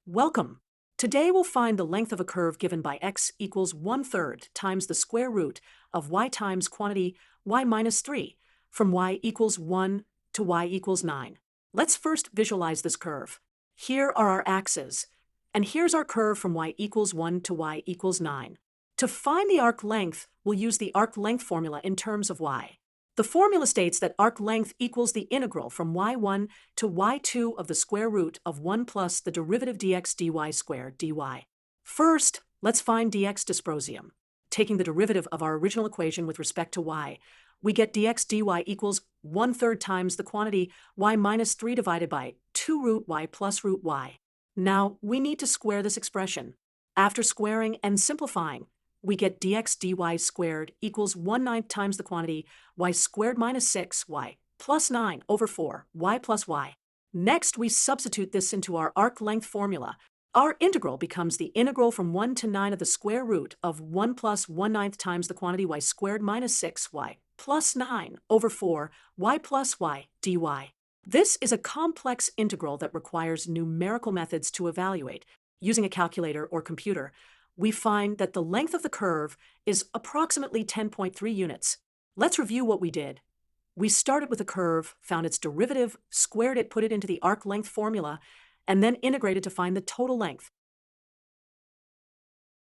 Welcome. Today we'll find the length of a curve given by x equals 1/3 times the square root of y times quantity y minus 3 from y equals 1 to y equals 9. Let's first visualize this curve. Here are our axes, and here's our curve from y equals 1 to y equals 9. To find the arc length, we'll use the arc length formula in terms of y. The formula states that arc length equals the integral from y1 to y2 of the square root of 1 plus the derivative dx dy squared dy. First, let's find dx dysprosium. Taking the derivative of our original equation with respect to y, we get dx dy equals 1/3 times the quantity y minus 3 divided by 2 root y plus root y. Now, we need to square this expression. After squaring and simplifying, we get dx dy squared equals 1/9 times the quantity y squared minus 6y plus 9 over 4 y plus y. Next, we substitute this into our arc length formula. Our integral becomes the integral from 1 to 9 of the square root of 1 plus 1/9 times the quantity y squared minus 6y plus 9 over 4 y plus y dy. This is a complex integral that requires numerical methods to evaluate. Using a calculator or computer, we find that the length of the curve is approximately 10.3 units. Let's review what we did. We started with a curve, found its derivative, squared it, put it into the arc length formula, and then integrated to find the total length.